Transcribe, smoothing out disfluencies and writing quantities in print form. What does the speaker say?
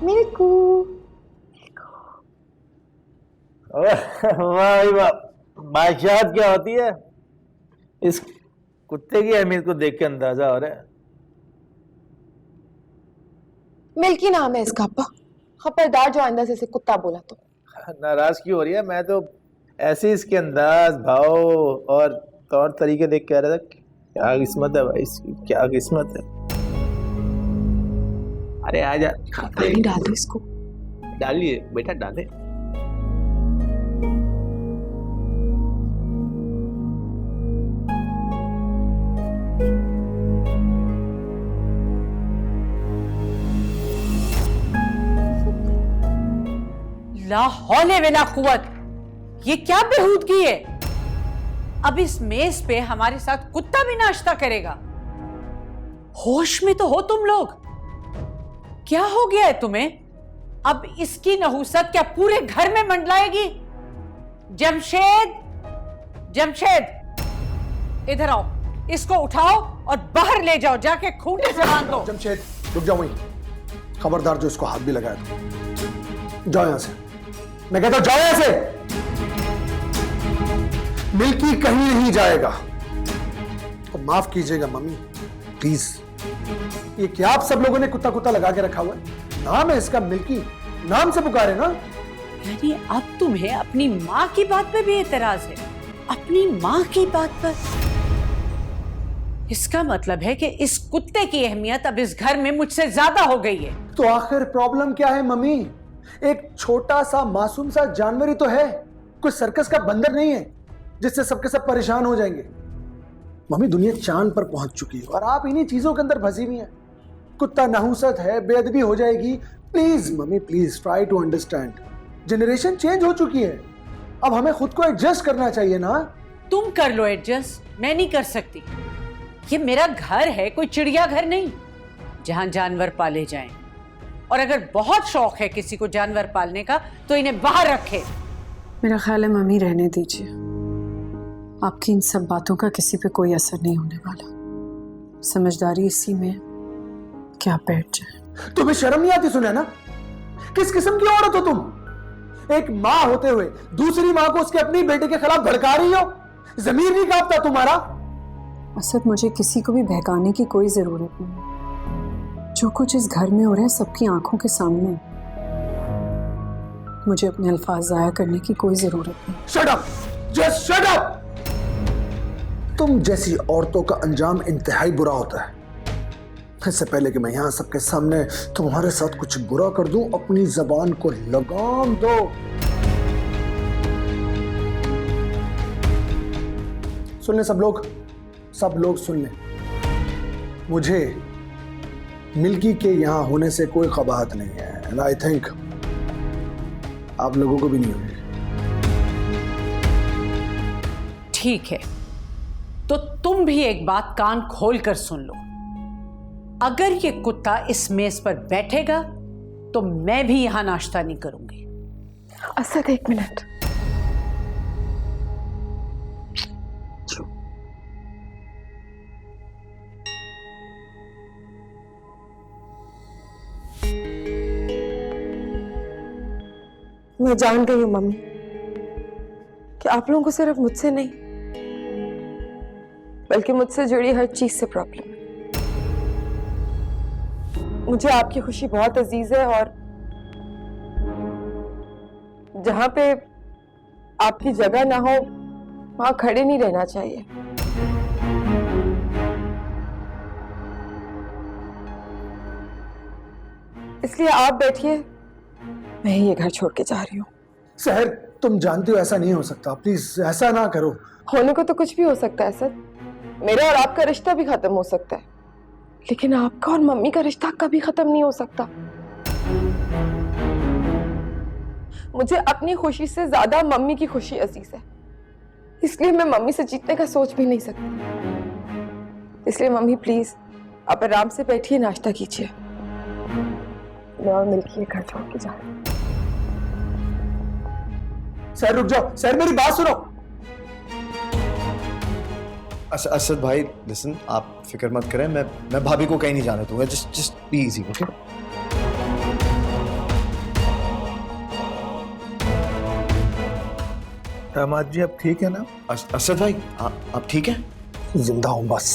मिल्कू। वाह वाह, बादशाहत क्या होती है, इस कुत्ते की अहमियत को देख के अंदाजा हो रहा है। मिल्की नाम है इसका अब्बा। खबरदार जो आइंदा से इसे कुत्ता बोला तो। नाराज क्यों हो रही है? मैं तो ऐसे इसके अंदाज, भाव और तौर तरीके देख के आ रहा था। क्या किस्मत है भाई इसकी, क्या किस्मत है। अरे आजा, पानी डाल दो इसको। डालिए बेटा, डाले। ला हौले वला कुव्वत, ये क्या बेहूदगी है? अब इस मेज पे हमारे साथ कुत्ता भी नाश्ता करेगा? होश में तो हो तुम लोग? क्या हो गया है तुम्हें? अब इसकी नहुसत क्या पूरे घर में मंडलाएगी? जमशेद, जमशेद इधर आओ, इसको उठाओ और बाहर ले जाओ, जाके खूंटे से बांध दो। जमशेद रुक जाओ वहीं। खबरदार जो इसको हाथ भी लगाया तो जाओ यहां से। मैं कहता हूं जाओ यहां से। मिल्की कहीं नहीं जाएगा। तो माफ कीजिएगा मम्मी, प्लीज। ये क्या आप सब लोगों ने कुत्ता कुत्ता लगा के रखा हुआ है? नाम है इसका मिल्की, नाम से पुकारे ना। यानी अब तुम्हें अपनी माँ की बात पे भी एतराज है? अपनी माँ की बात पर? इसका मतलब है कि इस कुत्ते की अहमियत अब इस घर में मुझसे ज्यादा हो गई है। तो आखिर प्रॉब्लम क्या है मम्मी? एक छोटा सा मासूम सा जानवर ही तो है, कोई सर्कस का बंदर नहीं है जिससे सबके सब परेशान हो जाएंगे। मम्मी दुनिया चांद पर पहुंच चुकी है और आप इन्हीं चीजों के अंदर फंसी हुई हैं। कुत्ता नहुसत है, बेअदबी हो जाएगी। Please mummy, please try to understand. Generation change हो चुकी है, अब हमें खुद को एडजस्ट करना चाहिए ना। तुम कर लो एडजस्ट, मैं नहीं कर सकती। ये मेरा घर है, कोई चिड़िया घर नहीं जहां जानवर पाले जाएं। और अगर बहुत शौक है किसी को जानवर पालने का तो इन्हें बाहर रखे। मेरा ख्याल है मम्मी रहने दीजिए, आपकी इन सब बातों का किसी पे कोई असर नहीं होने वाला। समझदारी इसी में क्या आप बैठ जाए। तुम्हें शर्म नहीं आती सुने ना? किस किस्म की औरत हो तुम? एक माँ होते हुए दूसरी माँ को उसके अपनी बेटे के खिलाफ भड़का रही हो। जमीर नहीं कांपता तुम्हारा? असद, मुझे किसी को भी बहकाने की कोई जरूरत नहीं। जो कुछ इस घर में हो रहा है सबकी आंखों के सामने। मुझे अपने अल्फाज जाया करने की कोई जरूरत नहीं। Shut up, just shut up. तुम जैसी औरतों का अंजाम इंतहाई बुरा होता है। इससे पहले कि मैं यहां सबके सामने तुम्हारे साथ कुछ बुरा कर दूं, अपनी जबान को लगाम दो। सुन ले सब लोग सुन ले। मुझे मिल्की के यहां होने से कोई कबाहत नहीं है, एंड आई थिंक आप लोगों को भी नहीं होगी। ठीक है, तो तुम भी एक बात कान खोल कर सुन लो। अगर ये कुत्ता इस मेज पर बैठेगा तो मैं भी यहां नाश्ता नहीं करूंगी। असद एक मिनट। मैं जान गई हूँ मम्मी कि आप लोगों को सिर्फ मुझसे नहीं बल्कि मुझसे जुड़ी हर चीज से प्रॉब्लम है। मुझे आपकी खुशी बहुत अजीज है और जहां पे आपकी जगह ना हो वहां खड़े नहीं रहना चाहिए। इसलिए आप बैठिए, मैं ये घर छोड़ के जा रही हूँ। सहर, तुम जानती हो ऐसा नहीं हो सकता, प्लीज ऐसा ना करो। होने को तो कुछ भी हो सकता है सर, मेरा और आपका रिश्ता भी खत्म हो सकता है, लेकिन आपका और मम्मी का रिश्ता कभी खत्म नहीं हो सकता। मुझे अपनी खुशी से ज्यादा मम्मी की खुशी अजीज है, इसलिए मैं मम्मी से जीतने का सोच भी नहीं सकती। इसलिए मम्मी प्लीज आप आराम से बैठिए, नाश्ता कीजिए। मैं और मिल्की घर छोड़ के जा रही हूँ। सहर रुक जाओ, सहर मेरी बात सुनो। असद भाई लिसन, आप फिक्र मत करें, मैं भाभी को कहीं नहीं जाने दूंगा। Just be easy, okay? दामाद जी अब ठीक है ना? अरशद भाई आप ठीक हैं? जिंदा हूं बस।